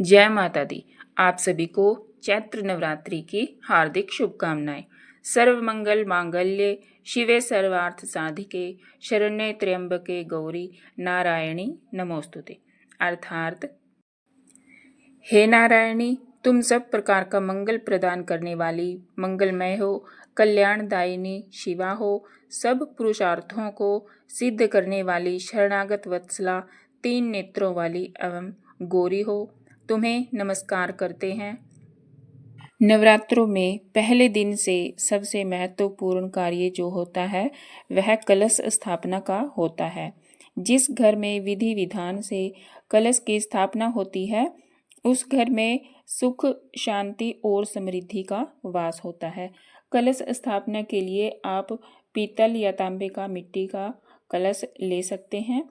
जय माता दी। आप सभी को चैत्र नवरात्रि की हार्दिक शुभकामनाएं। सर्व मंगल मांगल्ये शिवे सर्वार्थ साधिके शरण्ये त्र्यंबके गौरी नारायणी नमोस्तुते। अर्थात हे नारायणी, तुम सब प्रकार का मंगल प्रदान करने वाली, मंगलमय हो, कल्याणदायिनी शिवा हो, सब पुरुषार्थों को सिद्ध करने वाली शरणागत वत्सला, तीन नेत्रों वाली एवं गौरी हो, तुम्हें नमस्कार करते हैं। नवरात्रों में पहले दिन से सबसे महत्वपूर्ण कार्य जो होता है वह कलश स्थापना का होता है। जिस घर में विधि विधान से कलश की स्थापना होती है उस घर में सुख, शांति और समृद्धि का वास होता है। कलश स्थापना के लिए आप पीतल या तांबे का, मिट्टी का कलश ले सकते हैं।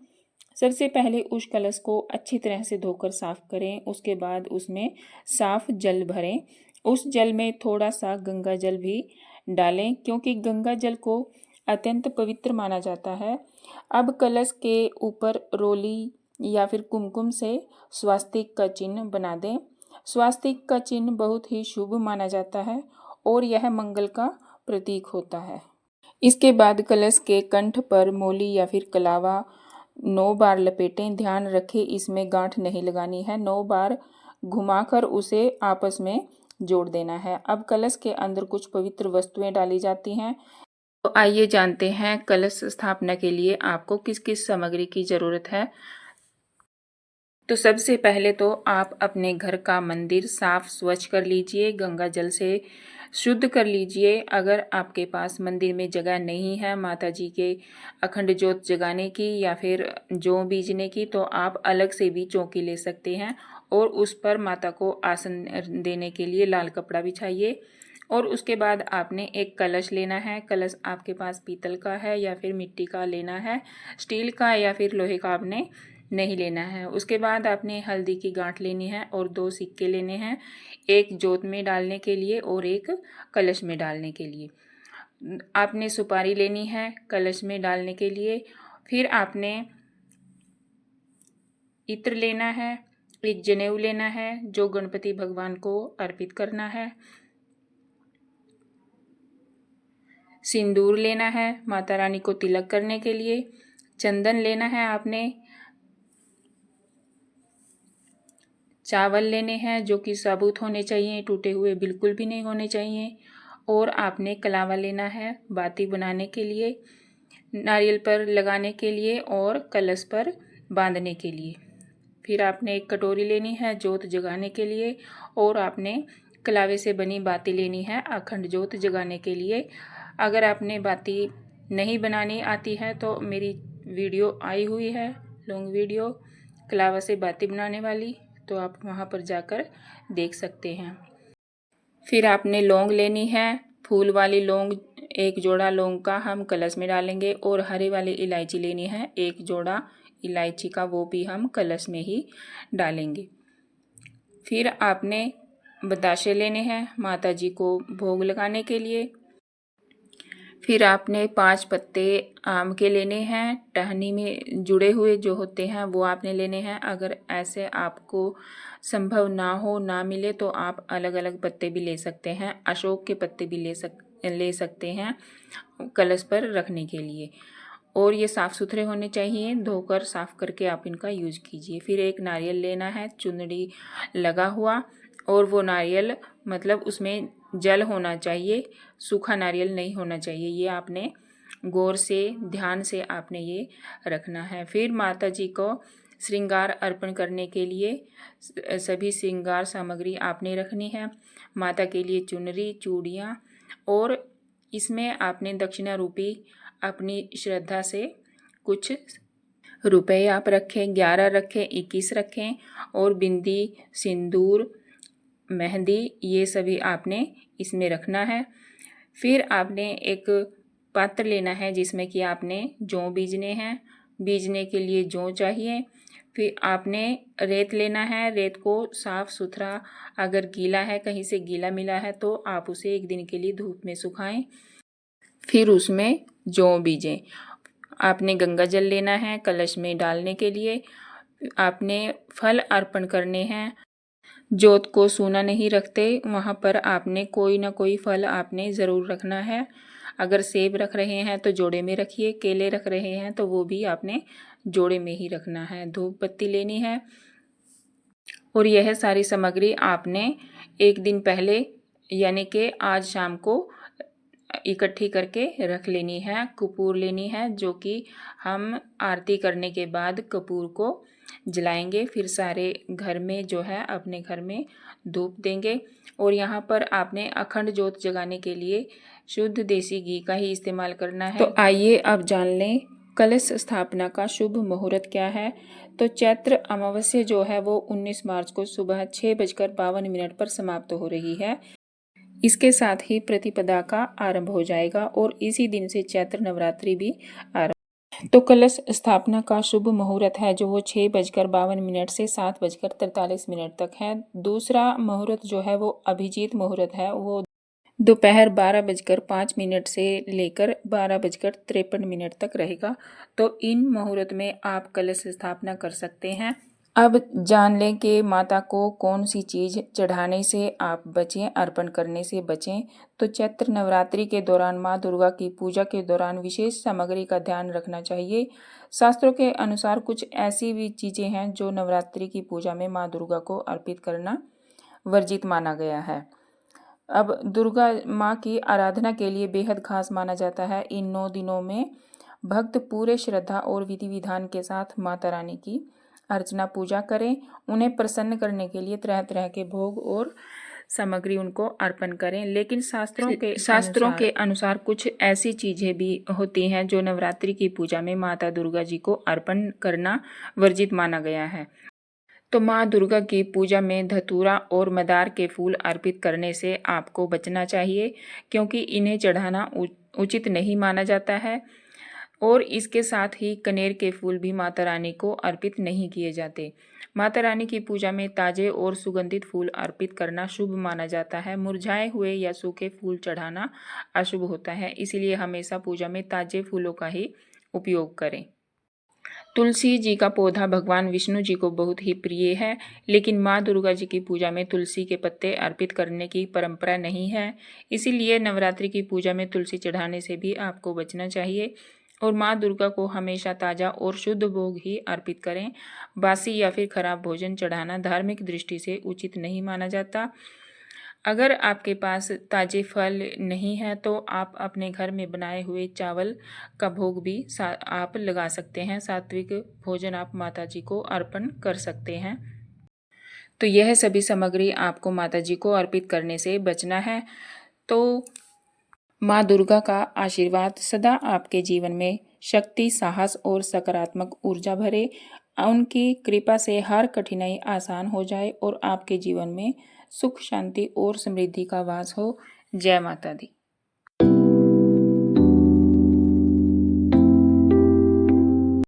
सबसे पहले उस कलश को अच्छी तरह से धोकर साफ करें। उसके बाद उसमें साफ जल भरें। उस जल में थोड़ा सा गंगा जल भी डालें, क्योंकि गंगा जल को अत्यंत पवित्र माना जाता है। अब कलश के ऊपर रोली या फिर कुमकुम से स्वास्तिक का चिन्ह बना दें। स्वास्तिक का चिन्ह बहुत ही शुभ माना जाता है और यह मंगल का प्रतीक होता है। इसके बाद कलश के कंठ पर मोली या फिर कलावा 9 बार लपेटें। ध्यान रखें इसमें गांठ नहीं लगानी है। 9 बार घुमाकर उसे आपस में जोड़ देना है। अब कलश के अंदर कुछ पवित्र वस्तुएं डाली जाती हैं। तो आइए जानते हैं कलश स्थापना के लिए आपको किस किस सामग्री की जरूरत है। तो सबसे पहले तो आप अपने घर का मंदिर साफ स्वच्छ कर लीजिए, गंगा जल से शुद्ध कर लीजिए। अगर आपके पास मंदिर में जगह नहीं है माता जी के अखंड ज्योत जगाने की या फिर जौ बीजने की, तो आप अलग से भी चौकी ले सकते हैं और उस पर माता को आसन देने के लिए लाल कपड़ा बिछाइए। और उसके बाद आपने एक कलश लेना है। कलश आपके पास पीतल का है या फिर मिट्टी का लेना है, स्टील का या फिर लोहे का आपने नहीं लेना है। उसके बाद आपने हल्दी की गांठ लेनी है और 2 सिक्के लेने हैं, एक जोत में डालने के लिए और एक कलश में डालने के लिए। आपने सुपारी लेनी है कलश में डालने के लिए। फिर आपने इत्र लेना है, एक जनेऊ लेना है जो गणपति भगवान को अर्पित करना है। सिंदूर लेना है माता रानी को तिलक करने के लिए। चंदन लेना है आपने। चावल लेने हैं जो कि साबुत होने चाहिए, टूटे हुए बिल्कुल भी नहीं होने चाहिए। और आपने कलावा लेना है बाती बनाने के लिए, नारियल पर लगाने के लिए और कलश पर बांधने के लिए। फिर आपने एक कटोरी लेनी है जोत जगाने के लिए और आपने कलावे से बनी बाती लेनी है अखंड जोत जगाने के लिए। अगर आपने बाती नहीं बनानी आती है तो मेरी वीडियो आई हुई है, लॉन्ग वीडियो कलावा से बाती बनाने वाली, तो आप वहाँ पर जाकर देख सकते हैं। फिर आपने लौंग लेनी है, फूल वाली लौंग, एक जोड़ा लौंग का हम कलश में डालेंगे। और हरी वाली इलायची लेनी है, एक जोड़ा इलायची का, वो भी हम कलश में ही डालेंगे। फिर आपने बताशे लेने हैं माता जी को भोग लगाने के लिए। फिर आपने 5 पत्ते आम के लेने हैं, टहनी में जुड़े हुए जो होते हैं वो आपने लेने हैं। अगर ऐसे आपको संभव ना हो, ना मिले, तो आप अलग अलग पत्ते भी ले सकते हैं। अशोक के पत्ते भी ले सकते हैं कलश पर रखने के लिए। और ये साफ़ सुथरे होने चाहिए, धोकर साफ़ करके आप इनका यूज कीजिए। फिर एक नारियल लेना है चुंदड़ी लगा हुआ, और वो नारियल मतलब उसमें जल होना चाहिए, सूखा नारियल नहीं होना चाहिए। ये आपने गौर से, ध्यान से आपने ये रखना है। फिर माता जी को श्रृंगार अर्पण करने के लिए सभी श्रृंगार सामग्री आपने रखनी है। माता के लिए चुनरी, चूड़ियाँ, और इसमें आपने दक्षिणा रूपी अपनी श्रद्धा से कुछ रुपए आप रखें, 11 रखें, 21 रखें। और बिंदी, सिंदूर, मेहंदी, ये सभी आपने इसमें रखना है। फिर आपने एक पात्र लेना है जिसमें कि आपने जौ बीजने हैं। बीजने के लिए जौ चाहिए। फिर आपने रेत लेना है। रेत को साफ़ सुथरा, अगर गीला है, कहीं से गीला मिला है तो आप उसे 1 दिन के लिए धूप में सुखाएं। फिर उसमें जौ बीजें। आपने गंगा जल लेना है कलश में डालने के लिए। आपने फल अर्पण करने हैं। जोत को सूना नहीं रखते, वहाँ पर आपने कोई ना कोई फल आपने ज़रूर रखना है। अगर सेब रख रहे हैं तो जोड़े में रखिए, केले रख रहे हैं तो वो भी आपने जोड़े में ही रखना है। धूप बत्ती लेनी है और यह सारी सामग्री आपने एक दिन पहले यानी कि आज शाम को इकट्ठी करके रख लेनी है। कपूर लेनी है जो कि हम आरती करने के बाद कपूर को जलाएंगे, फिर सारे घर में जो है अपने घर में धूप देंगे। और यहाँ पर आपने अखंड ज्योत जगाने के लिए शुद्ध देसी घी का ही इस्तेमाल करना है। तो आइए अब जान लें कलश स्थापना का शुभ मुहूर्त क्या है। तो चैत्र अमावस्या जो है वो 19 मार्च को सुबह 6:52 पर समाप्त हो रही है। इसके साथ ही प्रतिपदा का आरंभ हो जाएगा और इसी दिन से चैत्र नवरात्रि भी आरंभ। तो कलश स्थापना का शुभ मुहूर्त है जो वो 6:52 से 7:43 तक है। दूसरा मुहूर्त जो है वो अभिजीत मुहूर्त है, वो दोपहर 12:05 से लेकर 12:53 तक रहेगा। तो इन मुहूर्त में आप कलश स्थापना कर सकते हैं। अब जान लें कि माता को कौन सी चीज़ चढ़ाने से आप बचें, अर्पण करने से बचें। तो चैत्र नवरात्रि के दौरान माँ दुर्गा की पूजा के दौरान विशेष सामग्री का ध्यान रखना चाहिए। शास्त्रों के अनुसार कुछ ऐसी भी चीज़ें हैं जो नवरात्रि की पूजा में माँ दुर्गा को अर्पित करना वर्जित माना गया है। अब दुर्गा माँ की आराधना के लिए बेहद खास माना जाता है। इन 9 दिनों में भक्त पूरे श्रद्धा और विधि विधान के साथ माता रानी की अर्चना पूजा करें। उन्हें प्रसन्न करने के लिए तरह तरह के भोग और सामग्री उनको अर्पण करें। लेकिन शास्त्रों के अनुसार कुछ ऐसी चीज़ें भी होती हैं जो नवरात्रि की पूजा में माता दुर्गा जी को अर्पण करना वर्जित माना गया है। तो माँ दुर्गा की पूजा में धतूरा और मदार के फूल अर्पित करने से आपको बचना चाहिए, क्योंकि इन्हें चढ़ाना उचित नहीं माना जाता है। और इसके साथ ही कनेर के फूल भी माता रानी को अर्पित नहीं किए जाते। माता रानी की पूजा में ताजे और सुगंधित फूल अर्पित करना शुभ माना जाता है। मुरझाए हुए या सूखे फूल चढ़ाना अशुभ होता है, इसलिए हमेशा पूजा में ताजे फूलों का ही उपयोग करें। तुलसी जी का पौधा भगवान विष्णु जी को बहुत ही प्रिय है, लेकिन माँ दुर्गा जी की पूजा में तुलसी के पत्ते अर्पित करने की परंपरा नहीं है। इसीलिए नवरात्रि की पूजा में तुलसी चढ़ाने से भी आपको बचना चाहिए। और माँ दुर्गा को हमेशा ताज़ा और शुद्ध भोग ही अर्पित करें। बासी या फिर खराब भोजन चढ़ाना धार्मिक दृष्टि से उचित नहीं माना जाता। अगर आपके पास ताज़े फल नहीं है तो आप अपने घर में बनाए हुए चावल का भोग भी आप लगा सकते हैं। सात्विक भोजन आप माता जी को अर्पण कर सकते हैं। तो यह सभी सामग्री आपको माता जी को अर्पित करने से बचना है। तो माँ दुर्गा का आशीर्वाद सदा आपके जीवन में शक्ति, साहस और सकारात्मक ऊर्जा भरे। उनकी कृपा से हर कठिनाई आसान हो जाए और आपके जीवन में सुख, शांति और समृद्धि का वास हो। जय माता दी।